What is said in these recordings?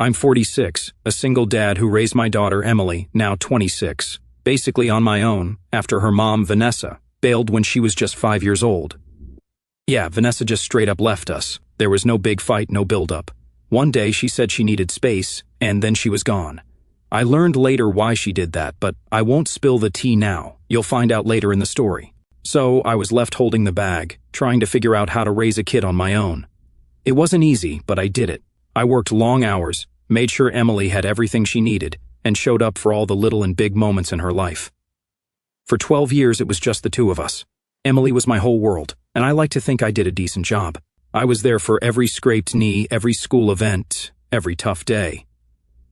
I'm 46, a single dad who raised my daughter Emily, now 26, basically on my own, after her mom, Vanessa, bailed when she was just 5 years old. Yeah, Vanessa just straight up left us. There was no big fight, no build-up. One day she said she needed space, and then she was gone. I learned later why she did that, but I won't spill the tea now. You'll find out later in the story. So I was left holding the bag, trying to figure out how to raise a kid on my own. It wasn't easy, but I did it. I worked long hours, made sure Emily had everything she needed, and showed up for all the little and big moments in her life. For 12 years, it was just the two of us. Emily was my whole world, and I like to think I did a decent job. I was there for every scraped knee, every school event, every tough day.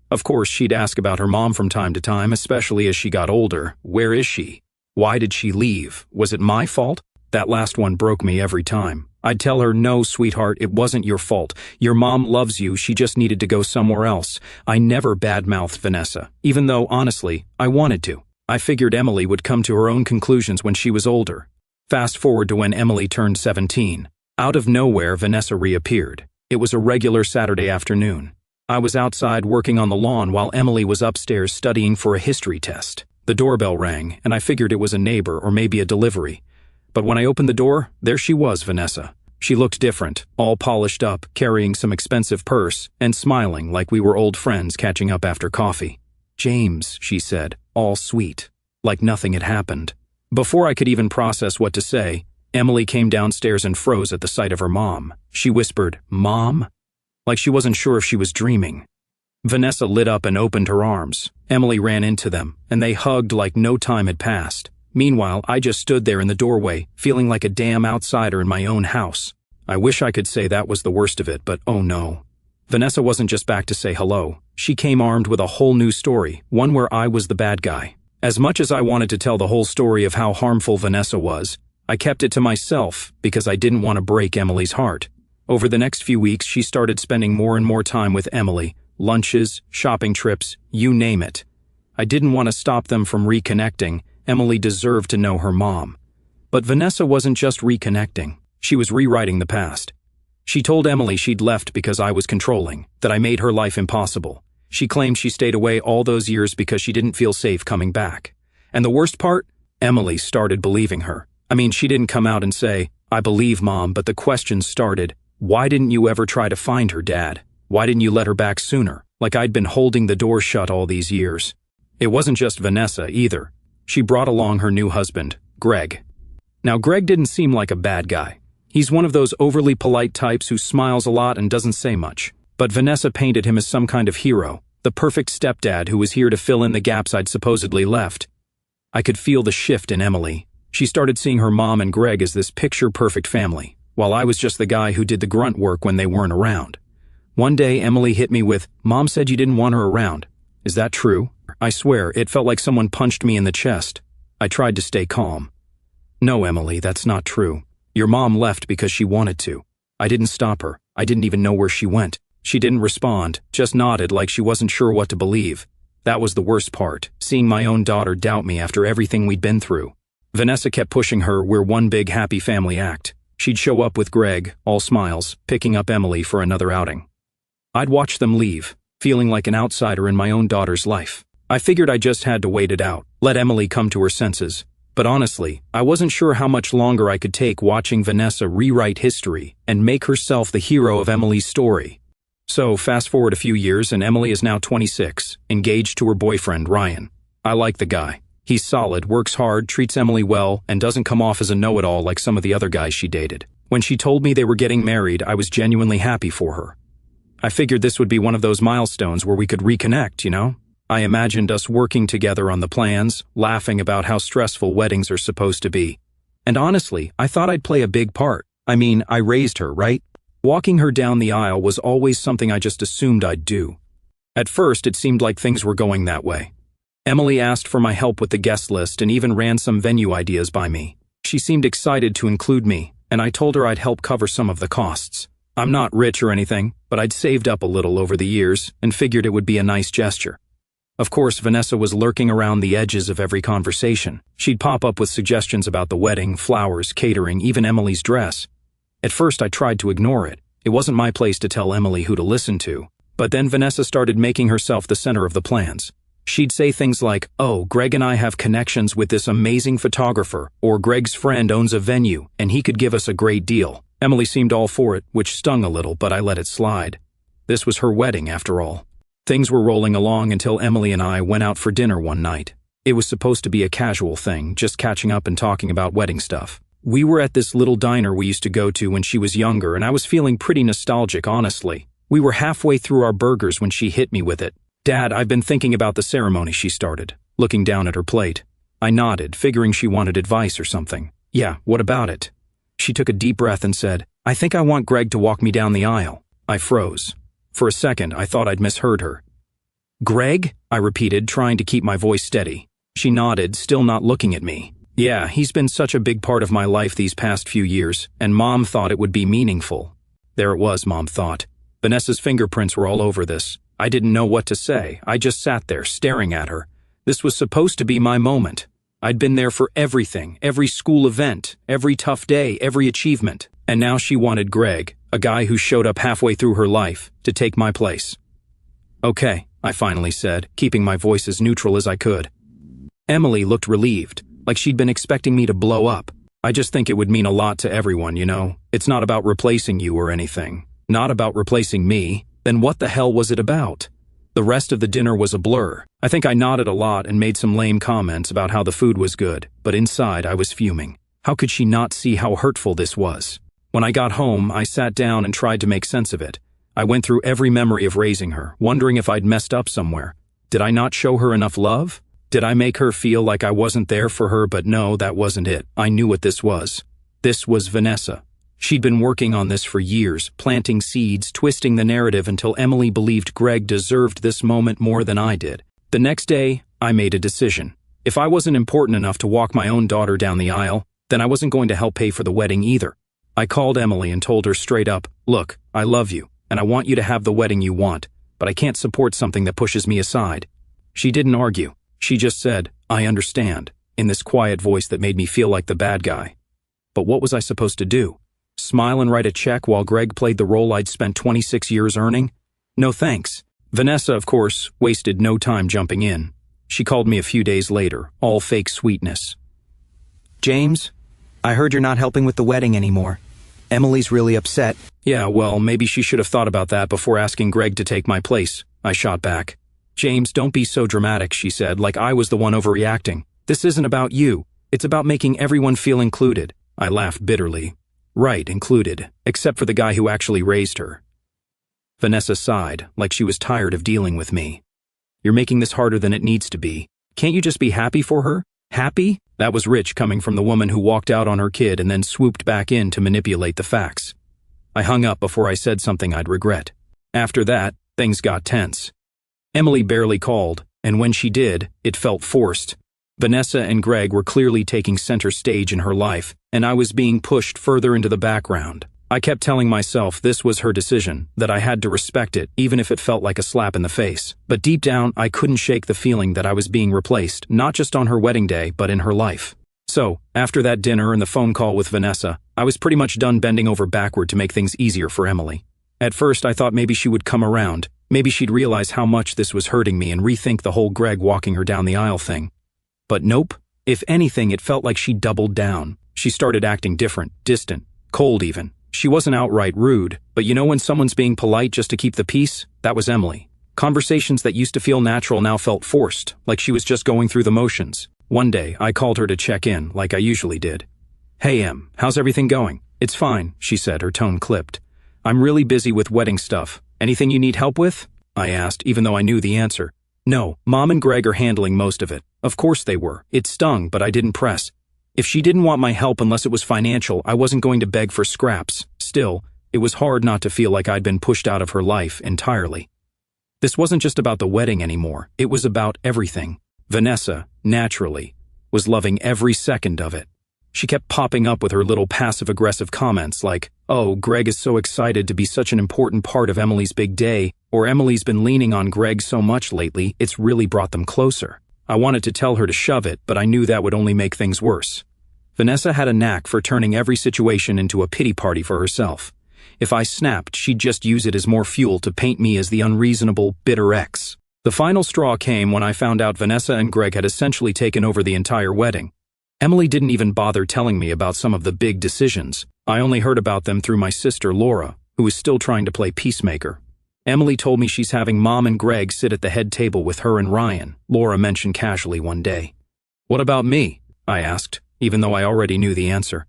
Of course, she'd ask about her mom from time to time, especially as she got older. Where is she? Why did she leave? Was it my fault? That last one broke me every time. I'd tell her, no, sweetheart, it wasn't your fault. Your mom loves you, she just needed to go somewhere else. I never badmouthed Vanessa, even though, honestly, I wanted to. I figured Emily would come to her own conclusions when she was older. Fast forward to when Emily turned 17. Out of nowhere, Vanessa reappeared. It was a regular Saturday afternoon. I was outside working on the lawn while Emily was upstairs studying for a history test. The doorbell rang, and I figured it was a neighbor or maybe a delivery. But when I opened the door, there she was, Vanessa. She looked different, all polished up, carrying some expensive purse, and smiling like we were old friends catching up after coffee. "James," she said, all sweet, like nothing had happened. Before I could even process what to say, Emily came downstairs and froze at the sight of her mom. She whispered, "Mom?" Like she wasn't sure if she was dreaming. Vanessa lit up and opened her arms. Emily ran into them, and they hugged like no time had passed. Meanwhile, I just stood there in the doorway, feeling like a damn outsider in my own house. I wish I could say that was the worst of it, but oh no. Vanessa wasn't just back to say hello. She came armed with a whole new story, one where I was the bad guy. As much as I wanted to tell the whole story of how harmful Vanessa was, I kept it to myself because I didn't want to break Emily's heart. Over the next few weeks, she started spending more and more time with Emily. Lunches, shopping trips, you name it. I didn't want to stop them from reconnecting. Emily deserved to know her mom. But Vanessa wasn't just reconnecting. She was rewriting the past. She told Emily she'd left because I was controlling, that I made her life impossible. She claimed she stayed away all those years because she didn't feel safe coming back. And the worst part? Emily started believing her. I mean, she didn't come out and say, "I believe, Mom," but the questions started. Why didn't you ever try to find her, Dad? Why didn't you let her back sooner? Like I'd been holding the door shut all these years. It wasn't just Vanessa, either. She brought along her new husband, Greg. Now, Greg didn't seem like a bad guy. He's one of those overly polite types who smiles a lot and doesn't say much. But Vanessa painted him as some kind of hero, the perfect stepdad who was here to fill in the gaps I'd supposedly left. I could feel the shift in Emily. She started seeing her mom and Greg as this picture-perfect family, while I was just the guy who did the grunt work when they weren't around. One day, Emily hit me with, "Mom said you didn't want her around. Is that true?" I swear, it felt like someone punched me in the chest. I tried to stay calm. "No, Emily, that's not true. Your mom left because she wanted to. I didn't stop her. I didn't even know where she went." She didn't respond, just nodded like she wasn't sure what to believe. That was the worst part, seeing my own daughter doubt me after everything we'd been through. Vanessa kept pushing her, we're one big happy family act. She'd show up with Greg, all smiles, picking up Emily for another outing. I'd watch them leave, feeling like an outsider in my own daughter's life. I figured I just had to wait it out, let Emily come to her senses. But honestly, I wasn't sure how much longer I could take watching Vanessa rewrite history and make herself the hero of Emily's story. So, fast forward a few years and Emily is now 26, engaged to her boyfriend, Ryan. I like the guy. He's solid, works hard, treats Emily well, and doesn't come off as a know-it-all like some of the other guys she dated. When she told me they were getting married, I was genuinely happy for her. I figured this would be one of those milestones where we could reconnect, you know? I imagined us working together on the plans, laughing about how stressful weddings are supposed to be. And honestly, I thought I'd play a big part. I mean, I raised her, right? Walking her down the aisle was always something I just assumed I'd do. At first, it seemed like things were going that way. Emily asked for my help with the guest list and even ran some venue ideas by me. She seemed excited to include me, and I told her I'd help cover some of the costs. I'm not rich or anything, but I'd saved up a little over the years and figured it would be a nice gesture. Of course, Vanessa was lurking around the edges of every conversation. She'd pop up with suggestions about the wedding, flowers, catering, even Emily's dress. At first, I tried to ignore it. It wasn't my place to tell Emily who to listen to. But then Vanessa started making herself the center of the plans. She'd say things like, "Oh, Greg and I have connections with this amazing photographer," or "Greg's friend owns a venue, and he could give us a great deal." Emily seemed all for it, which stung a little, but I let it slide. This was her wedding, after all. Things were rolling along until Emily and I went out for dinner one night. It was supposed to be a casual thing, just catching up and talking about wedding stuff. We were at this little diner we used to go to when she was younger, and I was feeling pretty nostalgic, honestly. We were halfway through our burgers when she hit me with it. "Dad, I've been thinking about the ceremony," she started, looking down at her plate. I nodded, figuring she wanted advice or something. "Yeah, what about it?" She took a deep breath and said, "I think I want Greg to walk me down the aisle." I froze. For a second, I thought I'd misheard her. "Greg?" I repeated, trying to keep my voice steady. She nodded, still not looking at me. "Yeah, he's been such a big part of my life these past few years, and Mom thought it would be meaningful." There it was, Mom thought. Vanessa's fingerprints were all over this. I didn't know what to say. I just sat there, staring at her. This was supposed to be my moment. I'd been there for everything, every school event, every tough day, every achievement. And now she wanted Greg, a guy who showed up halfway through her life, to take my place. "Okay," I finally said, keeping my voice as neutral as I could. Emily looked relieved, like she'd been expecting me to blow up. "I just think it would mean a lot to everyone, you know? It's not about replacing you or anything. Not about replacing me. Then what the hell was it about?" The rest of the dinner was a blur. I think I nodded a lot and made some lame comments about how the food was good, but inside I was fuming. How could she not see how hurtful this was? When I got home, I sat down and tried to make sense of it. I went through every memory of raising her, wondering if I'd messed up somewhere. Did I not show her enough love? Did I make her feel like I wasn't there for her? But no, that wasn't it. I knew what this was. This was Vanessa. She'd been working on this for years, planting seeds, twisting the narrative until Emily believed Greg deserved this moment more than I did. The next day, I made a decision. If I wasn't important enough to walk my own daughter down the aisle, then I wasn't going to help pay for the wedding either. I called Emily and told her straight up, "Look, I love you, and I want you to have the wedding you want, but I can't support something that pushes me aside." She didn't argue. She just said, "I understand," in this quiet voice that made me feel like the bad guy. But what was I supposed to do? Smile and write a check while Greg played the role I'd spent 26 years earning? No thanks. Vanessa, of course, wasted no time jumping in. She called me a few days later, all fake sweetness. "James, I heard you're not helping with the wedding anymore. Emily's really upset." "Yeah, well, maybe she should have thought about that before asking Greg to take my place," I shot back. "James, don't be so dramatic," she said, like I was the one overreacting. "This isn't about you. It's about making everyone feel included." I laughed bitterly. Right, included, except for the guy who actually raised her. Vanessa sighed, like she was tired of dealing with me. "You're making this harder than it needs to be. Can't you just be happy for her? Happy?" That was rich coming from the woman who walked out on her kid and then swooped back in to manipulate the facts. I hung up before I said something I'd regret. After that, things got tense. Emily barely called, and when she did, it felt forced. Vanessa and Greg were clearly taking center stage in her life, and I was being pushed further into the background. I kept telling myself this was her decision, that I had to respect it, even if it felt like a slap in the face. But deep down, I couldn't shake the feeling that I was being replaced, not just on her wedding day, but in her life. So, after that dinner and the phone call with Vanessa, I was pretty much done bending over backward to make things easier for Emily. At first, I thought maybe she would come around. Maybe she'd realize how much this was hurting me and rethink the whole Greg walking her down the aisle thing. But nope. If anything, it felt like she doubled down. She started acting different, distant, cold even. She wasn't outright rude, but you know when someone's being polite just to keep the peace? That was Emily. Conversations that used to feel natural now felt forced, like she was just going through the motions. One day, I called her to check in, like I usually did. "Hey Em, how's everything going?" "It's fine," she said, her tone clipped. "I'm really busy with wedding stuff. Anything you need help with?" I asked, even though I knew the answer. "No, Mom and Greg are handling most of it." Of course they were. It stung, but I didn't press. If she didn't want my help unless it was financial, I wasn't going to beg for scraps. Still, it was hard not to feel like I'd been pushed out of her life entirely. This wasn't just about the wedding anymore. It was about everything. Vanessa, naturally, was loving every second of it. She kept popping up with her little passive-aggressive comments like, "Oh, Greg is so excited to be such an important part of Emily's big day," or "Emily's been leaning on Greg so much lately, it's really brought them closer." I wanted to tell her to shove it, but I knew that would only make things worse. Vanessa had a knack for turning every situation into a pity party for herself. If I snapped, she'd just use it as more fuel to paint me as the unreasonable, bitter ex. The final straw came when I found out Vanessa and Greg had essentially taken over the entire wedding. Emily didn't even bother telling me about some of the big decisions. I only heard about them through my sister Laura, who is still trying to play peacemaker. Emily told me she's having Mom and Greg sit at the head table with her and Ryan, Laura mentioned casually one day. "What about me?" I asked, even though I already knew the answer.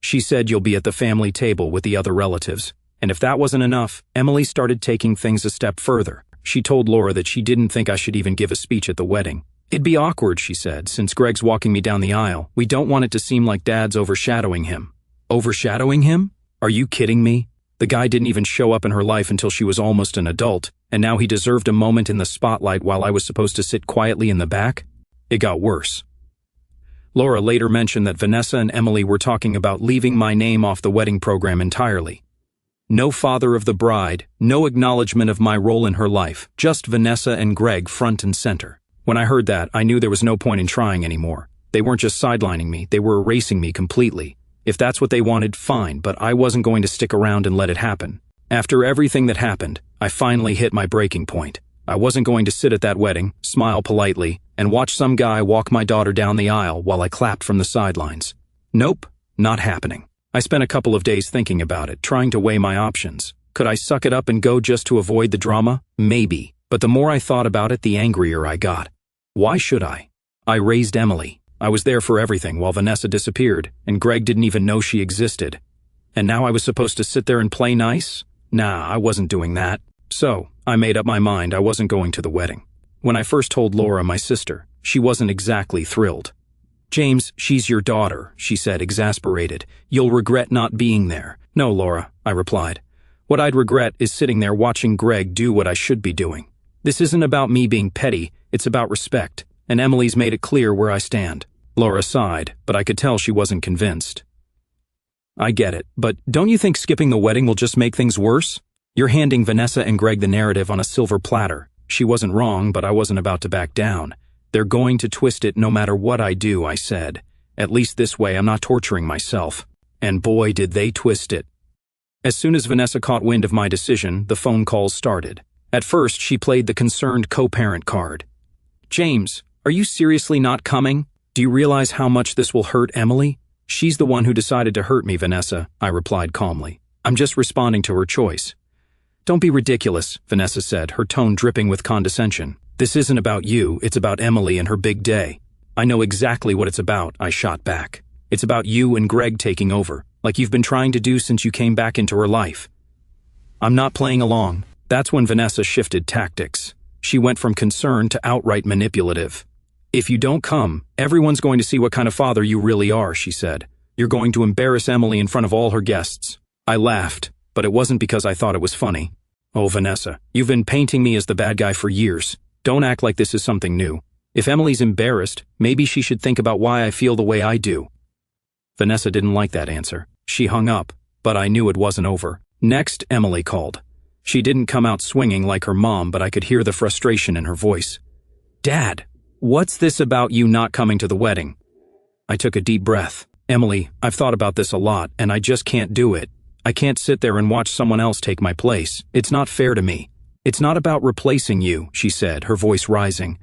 She said you'll be at the family table with the other relatives. And if that wasn't enough, Emily started taking things a step further. She told Laura that she didn't think I should even give a speech at the wedding. "It'd be awkward," she said, "since Greg's walking me down the aisle. We don't want it to seem like Dad's overshadowing him." Overshadowing him? Are you kidding me? The guy didn't even show up in her life until she was almost an adult, and now he deserved a moment in the spotlight while I was supposed to sit quietly in the back? It got worse. Laura later mentioned that Vanessa and Emily were talking about leaving my name off the wedding program entirely. No father of the bride, no acknowledgement of my role in her life, just Vanessa and Greg front and center. When I heard that, I knew there was no point in trying anymore. They weren't just sidelining me, they were erasing me completely. If that's what they wanted, fine, but I wasn't going to stick around and let it happen. After everything that happened, I finally hit my breaking point. I wasn't going to sit at that wedding, smile politely, and watch some guy walk my daughter down the aisle while I clapped from the sidelines. Nope, not happening. I spent a couple of days thinking about it, trying to weigh my options. Could I suck it up and go just to avoid the drama? Maybe. But the more I thought about it, the angrier I got. Why should I? I raised Emily. I was there for everything while Vanessa disappeared, and Greg didn't even know she existed. And now I was supposed to sit there and play nice? Nah, I wasn't doing that. So, I made up my mind I wasn't going to the wedding. When I first told Laura, my sister, she wasn't exactly thrilled. "James, she's your daughter," she said, exasperated. "You'll regret not being there." "No, Laura," I replied. "What I'd regret is sitting there watching Greg do what I should be doing. This isn't about me being petty, it's about respect, and Emily's made it clear where I stand." Laura sighed, but I could tell she wasn't convinced. "I get it, but don't you think skipping the wedding will just make things worse? You're handing Vanessa and Greg the narrative on a silver platter. She wasn't wrong, but I wasn't about to back down. They're going to twist it no matter what I do," I said. "At least this way I'm not torturing myself." And boy, did they twist it. As soon as Vanessa caught wind of my decision, the phone calls started. At first, she played the concerned co-parent card. "James, are you seriously not coming? Do you realize how much this will hurt Emily?" "She's the one who decided to hurt me, Vanessa," I replied calmly. "I'm just responding to her choice." "Don't be ridiculous," Vanessa said, her tone dripping with condescension. "This isn't about you, it's about Emily and her big day." "I know exactly what it's about," I shot back. "It's about you and Greg taking over, like you've been trying to do since you came back into her life." "I'm not playing along." That's when Vanessa shifted tactics. She went from concerned to outright manipulative. "If you don't come, everyone's going to see what kind of father you really are," she said. "You're going to embarrass Emily in front of all her guests." I laughed, but it wasn't because I thought it was funny. "Oh, Vanessa, you've been painting me as the bad guy for years. Don't act like this is something new. If Emily's embarrassed, maybe she should think about why I feel the way I do." Vanessa didn't like that answer. She hung up, but I knew it wasn't over. Next, Emily called. She didn't come out swinging like her mom, but I could hear the frustration in her voice. "Dad, what's this about you not coming to the wedding?" I took a deep breath. "Emily, I've thought about this a lot, and I just can't do it. I can't sit there and watch someone else take my place. It's not fair to me." "It's not about replacing you," she said, her voice rising.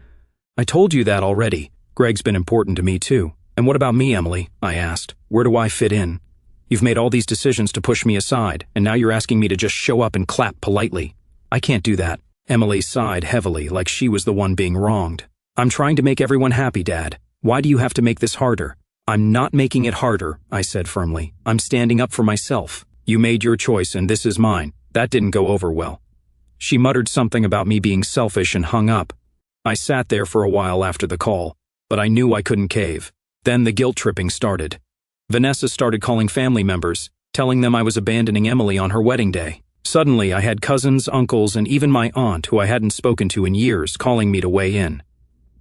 "I told you that already. Greg's been important to me too." "And what about me, Emily?" I asked. "Where do I fit in? You've made all these decisions to push me aside, and now you're asking me to just show up and clap politely. I can't do that." Emily sighed heavily, like she was the one being wronged. "I'm trying to make everyone happy, Dad. Why do you have to make this harder?" "I'm not making it harder," I said firmly. "I'm standing up for myself. You made your choice and this is mine." That didn't go over well. She muttered something about me being selfish and hung up. I sat there for a while after the call, but I knew I couldn't cave. Then the guilt tripping started. Vanessa started calling family members, telling them I was abandoning Emily on her wedding day. Suddenly, I had cousins, uncles, and even my aunt, who I hadn't spoken to in years, calling me to weigh in.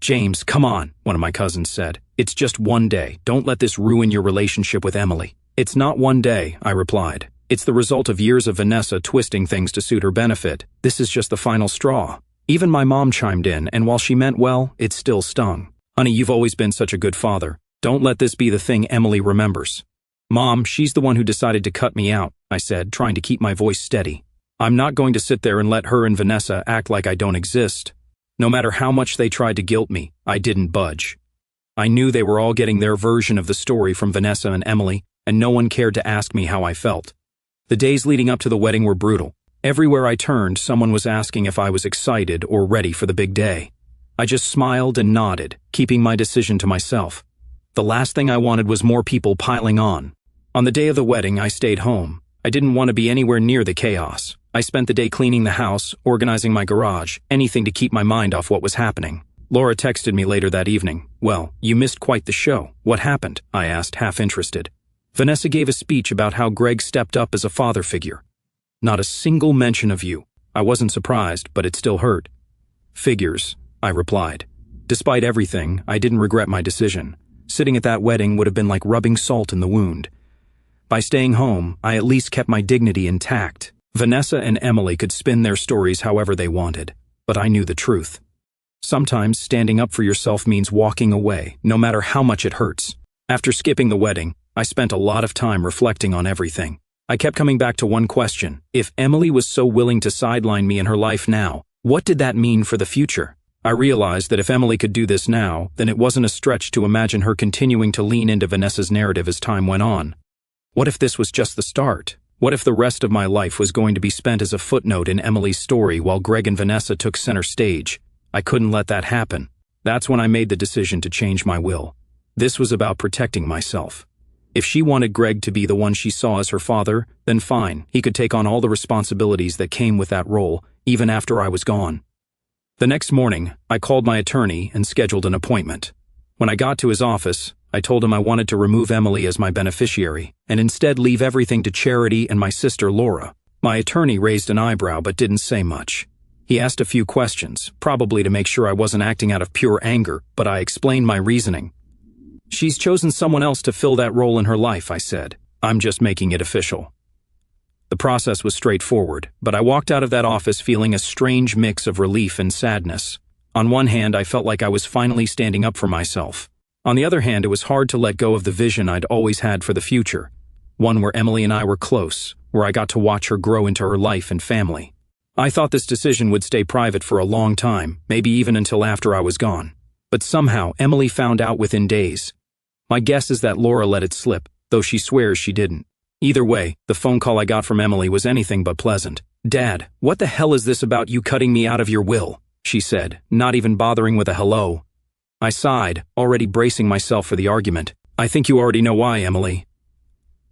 "James, come on," one of my cousins said. "It's just one day. Don't let this ruin your relationship with Emily." "It's not one day," I replied. "It's the result of years of Vanessa twisting things to suit her benefit. This is just the final straw." Even my mom chimed in, and while she meant well, it still stung. "Honey, you've always been such a good father. Don't let this be the thing Emily remembers." Mom, she's the one who decided to cut me out, I said, trying to keep my voice steady. I'm not going to sit there and let her and Vanessa act like I don't exist. No matter how much they tried to guilt me, I didn't budge. I knew they were all getting their version of the story from Vanessa and Emily, and no one cared to ask me how I felt. The days leading up to the wedding were brutal. Everywhere I turned, someone was asking if I was excited or ready for the big day. I just smiled and nodded, keeping my decision to myself. The last thing I wanted was more people piling on. On the day of the wedding, I stayed home. I didn't want to be anywhere near the chaos. I spent the day cleaning the house, organizing my garage, anything to keep my mind off what was happening. Laura texted me later that evening. Well, you missed quite the show. What happened? I asked, half interested. Vanessa gave a speech about how Greg stepped up as a father figure. Not a single mention of you. I wasn't surprised, but it still hurt. Figures, I replied. Despite everything, I didn't regret my decision. Sitting at that wedding would have been like rubbing salt in the wound. By staying home, I at least kept my dignity intact. Vanessa and Emily could spin their stories however they wanted, but I knew the truth. Sometimes standing up for yourself means walking away, no matter how much it hurts. After skipping the wedding, I spent a lot of time reflecting on everything. I kept coming back to one question. If Emily was so willing to sideline me in her life now, what did that mean for the future? I realized that if Emily could do this now, then it wasn't a stretch to imagine her continuing to lean into Vanessa's narrative as time went on. What if this was just the start? What if the rest of my life was going to be spent as a footnote in Emily's story while Greg and Vanessa took center stage? I couldn't let that happen. That's when I made the decision to change my will. This was about protecting myself. If she wanted Greg to be the one she saw as her father, then fine, he could take on all the responsibilities that came with that role, even after I was gone. The next morning, I called my attorney and scheduled an appointment. When I got to his office, I told him I wanted to remove Emily as my beneficiary, and instead leave everything to Charity and my sister Laura. My attorney raised an eyebrow but didn't say much. He asked a few questions, probably to make sure I wasn't acting out of pure anger, but I explained my reasoning. She's chosen someone else to fill that role in her life, I said. I'm just making it official. The process was straightforward, but I walked out of that office feeling a strange mix of relief and sadness. On one hand, I felt like I was finally standing up for myself. On the other hand, it was hard to let go of the vision I'd always had for the future. One where Emily and I were close, where I got to watch her grow into her life and family. I thought this decision would stay private for a long time, maybe even until after I was gone. But somehow, Emily found out within days. My guess is that Laura let it slip, though she swears she didn't. Either way, the phone call I got from Emily was anything but pleasant. "Dad, what the hell is this about you cutting me out of your will?" she said, not even bothering with a hello. I sighed, already bracing myself for the argument. "I think you already know why, Emily."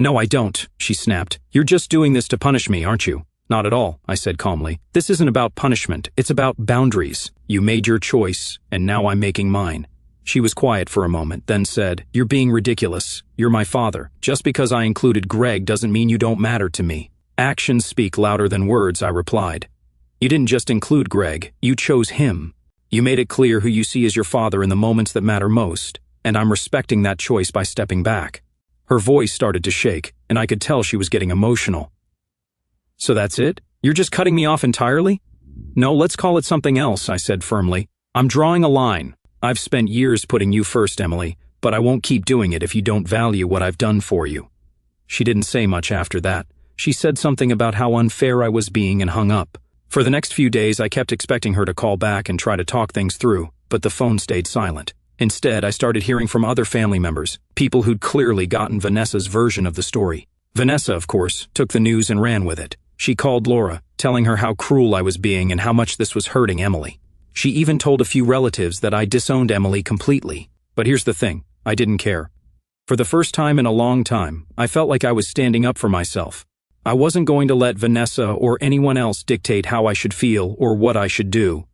"No, I don't," she snapped. "You're just doing this to punish me, aren't you?" "Not at all," I said calmly. "This isn't about punishment, it's about boundaries. You made your choice, and now I'm making mine." She was quiet for a moment, then said, "You're being ridiculous. You're my father. Just because I included Greg doesn't mean you don't matter to me." "Actions speak louder than words," I replied. "You didn't just include Greg, you chose him. You made it clear who you see as your father in the moments that matter most, and I'm respecting that choice by stepping back." Her voice started to shake, and I could tell she was getting emotional. "So that's it? You're just cutting me off entirely?" "No, let's call it something else," I said firmly. "I'm drawing a line. I've spent years putting you first, Emily, but I won't keep doing it if you don't value what I've done for you." She didn't say much after that. She said something about how unfair I was being and hung up. For the next few days, I kept expecting her to call back and try to talk things through, but the phone stayed silent. Instead, I started hearing from other family members, people who'd clearly gotten Vanessa's version of the story. Vanessa, of course, took the news and ran with it. She called Laura, telling her how cruel I was being and how much this was hurting Emily. She even told a few relatives that I disowned Emily completely. But here's the thing, I didn't care. For the first time in a long time, I felt like I was standing up for myself. I wasn't going to let Vanessa or anyone else dictate how I should feel or what I should do.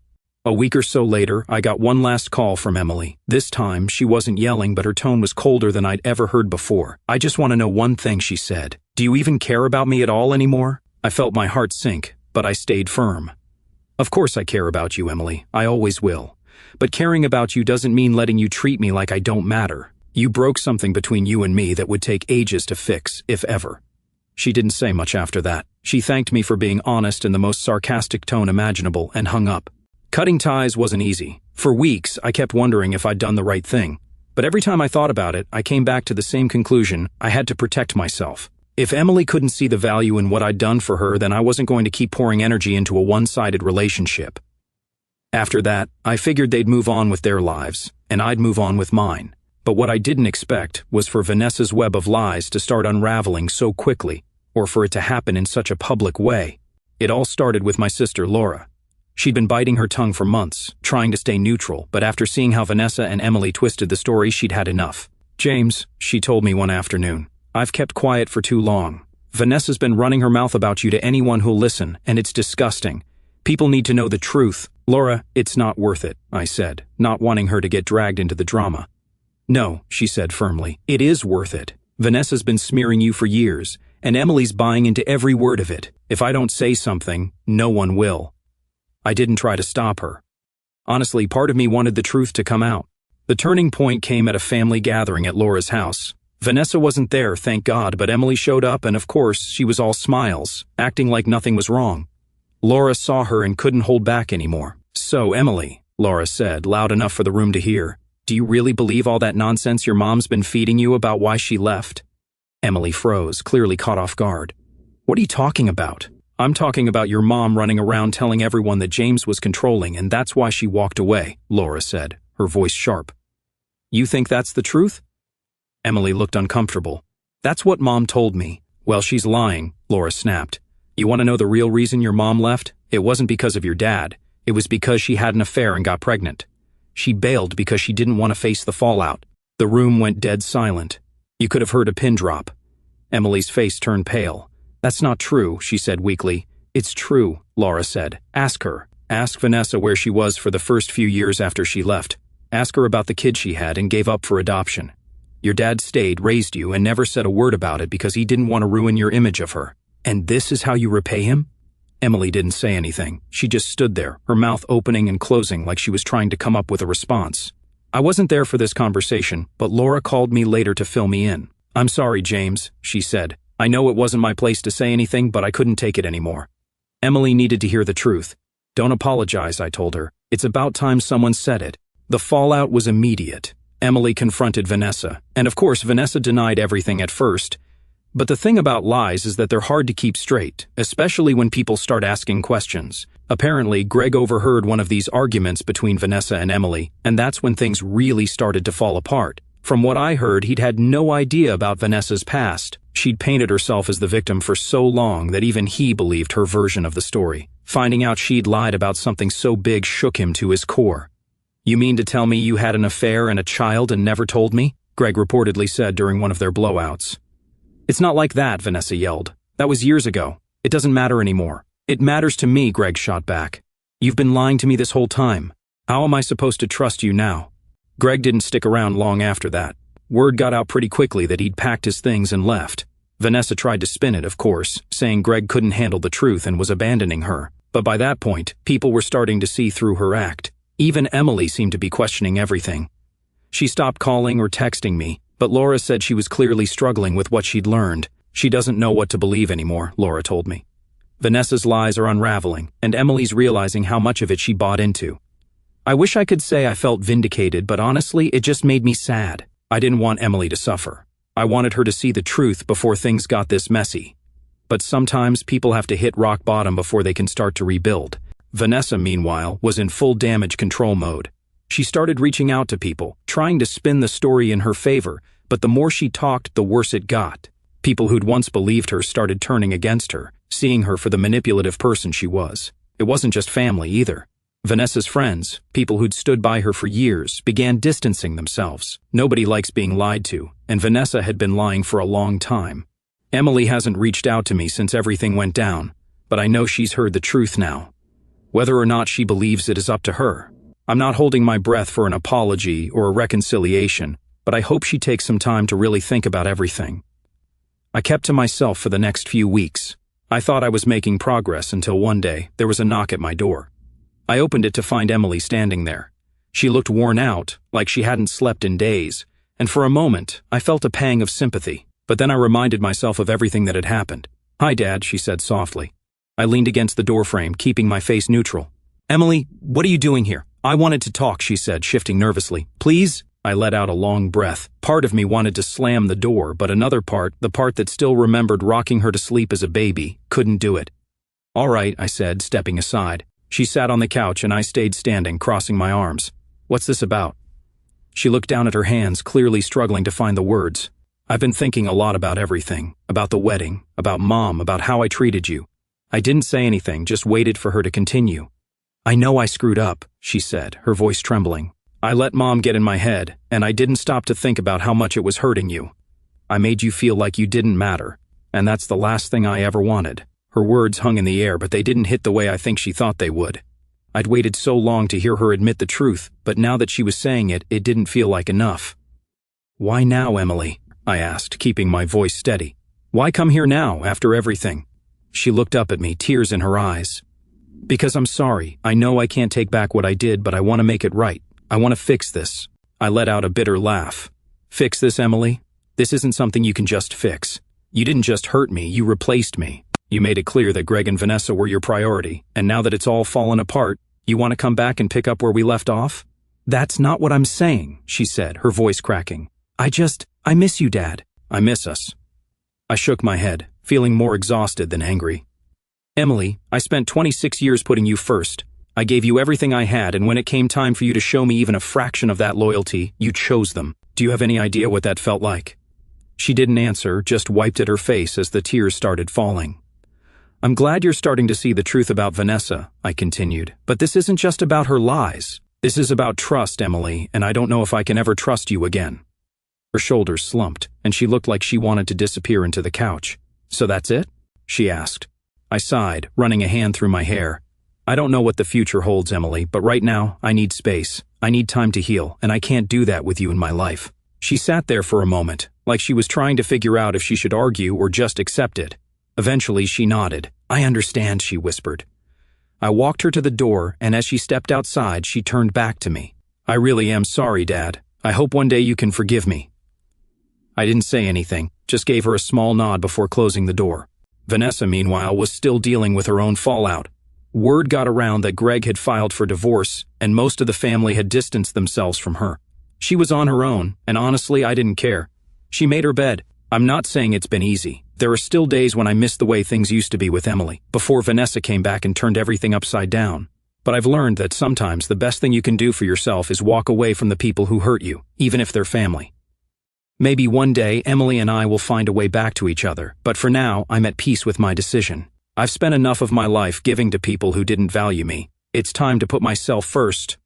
A week or so later, I got one last call from Emily. This time, she wasn't yelling, but her tone was colder than I'd ever heard before. "I just want to know one thing," she said. "Do you even care about me at all anymore?" I felt my heart sink, but I stayed firm. "Of course I care about you, Emily. I always will. But caring about you doesn't mean letting you treat me like I don't matter. You broke something between you and me that would take ages to fix, if ever." She didn't say much after that. She thanked me for being honest in the most sarcastic tone imaginable and hung up. Cutting ties wasn't easy. For weeks, I kept wondering if I'd done the right thing. But every time I thought about it, I came back to the same conclusion: I had to protect myself. If Emily couldn't see the value in what I'd done for her, then I wasn't going to keep pouring energy into a one-sided relationship. After that, I figured they'd move on with their lives, and I'd move on with mine. But what I didn't expect was for Vanessa's web of lies to start unraveling so quickly, or for it to happen in such a public way. It all started with my sister Laura. She'd been biting her tongue for months, trying to stay neutral, but after seeing how Vanessa and Emily twisted the story, she'd had enough. "James," she told me one afternoon, "I've kept quiet for too long. Vanessa's been running her mouth about you to anyone who'll listen, and it's disgusting. People need to know the truth." "Laura, it's not worth it," I said, not wanting her to get dragged into the drama. "No," she said firmly, "it is worth it. Vanessa's been smearing you for years, and Emily's buying into every word of it. If I don't say something, no one will." I didn't try to stop her. Honestly, part of me wanted the truth to come out. The turning point came at a family gathering at Laura's house. Vanessa wasn't there, thank God, but Emily showed up, and of course, she was all smiles, acting like nothing was wrong. Laura saw her and couldn't hold back anymore. "So, Emily," Laura said, loud enough for the room to hear, "do you really believe all that nonsense your mom's been feeding you about why she left?" Emily froze, clearly caught off guard. "What are you talking about?" "I'm talking about your mom running around telling everyone that James was controlling, and that's why she walked away," Laura said, her voice sharp. "You think that's the truth?" Emily looked uncomfortable. "That's what Mom told me." "Well, she's lying," Laura snapped. "You want to know the real reason your mom left? It wasn't because of your dad. It was because she had an affair and got pregnant. She bailed because she didn't want to face the fallout." The room went dead silent. You could have heard a pin drop. Emily's face turned pale. "That's not true," she said weakly. "It's true," Laura said. "Ask her. Ask Vanessa where she was for the first few years after she left. Ask her about the kid she had and gave up for adoption. Your dad stayed, raised you, and never said a word about it because he didn't want to ruin your image of her. And this is how you repay him?" Emily didn't say anything. She just stood there, her mouth opening and closing like she was trying to come up with a response. I wasn't there for this conversation, but Laura called me later to fill me in. "I'm sorry, James," she said. "I know it wasn't my place to say anything, but I couldn't take it anymore." Emily needed to hear the truth. "Don't apologize," I told her. "It's about time someone said it." The fallout was immediate. Emily confronted Vanessa, and of course Vanessa denied everything at first. But the thing about lies is that they're hard to keep straight, especially when people start asking questions. Apparently, Greg overheard one of these arguments between Vanessa and Emily, and that's when things really started to fall apart. From what I heard, he'd had no idea about Vanessa's past. She'd painted herself as the victim for so long that even he believed her version of the story. Finding out she'd lied about something so big shook him to his core. "You mean to tell me you had an affair and a child and never told me?" Greg reportedly said during one of their blowouts. "It's not like that," Vanessa yelled. "That was years ago. It doesn't matter anymore." "It matters to me," Greg shot back. "You've been lying to me this whole time. How am I supposed to trust you now?" Greg didn't stick around long after that. Word got out pretty quickly that he'd packed his things and left. Vanessa tried to spin it, of course, saying Greg couldn't handle the truth and was abandoning her. But by that point, people were starting to see through her act. Even Emily seemed to be questioning everything. She stopped calling or texting me, but Laura said she was clearly struggling with what she'd learned. "She doesn't know what to believe anymore," Laura told me. Vanessa's lies are unraveling, and Emily's realizing how much of it she bought into. I wish I could say I felt vindicated, but honestly, it just made me sad. I didn't want Emily to suffer. I wanted her to see the truth before things got this messy. But sometimes people have to hit rock bottom before they can start to rebuild. Vanessa, meanwhile, was in full damage control mode. She started reaching out to people, trying to spin the story in her favor, but the more she talked, the worse it got. People who'd once believed her started turning against her, seeing her for the manipulative person she was. It wasn't just family either. Vanessa's friends, people who'd stood by her for years, began distancing themselves. Nobody likes being lied to, and Vanessa had been lying for a long time. Emily hasn't reached out to me since everything went down, but I know she's heard the truth now. Whether or not she believes it is up to her. I'm not holding my breath for an apology or a reconciliation, but I hope she takes some time to really think about everything. I kept to myself for the next few weeks. I thought I was making progress until one day there was a knock at my door. I opened it to find Emily standing there. She looked worn out, like she hadn't slept in days, and for a moment I felt a pang of sympathy, but then I reminded myself of everything that had happened. "Hi, Dad," she said softly. I leaned against the doorframe, keeping my face neutral. "Emily, what are you doing here?" "I wanted to talk," she said, shifting nervously. "Please?" I let out a long breath. Part of me wanted to slam the door, but another part, the part that still remembered rocking her to sleep as a baby, couldn't do it. "All right," I said, stepping aside. She sat on the couch and I stayed standing, crossing my arms. "What's this about?" She looked down at her hands, clearly struggling to find the words. "I've been thinking a lot about everything. About the wedding, about Mom, about how I treated you." I didn't say anything, just waited for her to continue. "I know I screwed up," she said, her voice trembling. "I let Mom get in my head, and I didn't stop to think about how much it was hurting you. I made you feel like you didn't matter, and that's the last thing I ever wanted." Her words hung in the air, but they didn't hit the way I think she thought they would. I'd waited so long to hear her admit the truth, but now that she was saying it, it didn't feel like enough. "Why now, Emily?" I asked, keeping my voice steady. "Why come here now, after everything?" She looked up at me, tears in her eyes. "Because I'm sorry. I know I can't take back what I did, but I want to make it right. I want to fix this." I let out a bitter laugh. "Fix this, Emily? This isn't something you can just fix. You didn't just hurt me, you replaced me. You made it clear that Greg and Vanessa were your priority, and now that it's all fallen apart, you want to come back and pick up where we left off?" "That's not what I'm saying," she said, her voice cracking. I miss you, Dad." "I miss us." I shook my head, feeling more exhausted than angry. "Emily, I spent 26 years putting you first. I gave you everything I had, and when it came time for you to show me even a fraction of that loyalty, you chose them. Do you have any idea what that felt like?" She didn't answer, just wiped at her face as the tears started falling. "I'm glad you're starting to see the truth about Vanessa," I continued, "but this isn't just about her lies. This is about trust, Emily, and I don't know if I can ever trust you again." Her shoulders slumped, and she looked like she wanted to disappear into the couch. "So that's it?" she asked. I sighed, running a hand through my hair. "I don't know what the future holds, Emily, but right now, I need space. I need time to heal, and I can't do that with you in my life." She sat there for a moment, like she was trying to figure out if she should argue or just accept it. Eventually, she nodded. "I understand," she whispered. I walked her to the door, and as she stepped outside, she turned back to me. "I really am sorry, Dad. I hope one day you can forgive me." I didn't say anything, just gave her a small nod before closing the door. Vanessa, meanwhile, was still dealing with her own fallout. Word got around that Greg had filed for divorce, and most of the family had distanced themselves from her. She was on her own, and honestly, I didn't care. She made her bed. I'm not saying it's been easy. There are still days when I miss the way things used to be with Emily, before Vanessa came back and turned everything upside down. But I've learned that sometimes the best thing you can do for yourself is walk away from the people who hurt you, even if they're family. Maybe one day Emily and I will find a way back to each other, but for now, I'm at peace with my decision. I've spent enough of my life giving to people who didn't value me. It's time to put myself first.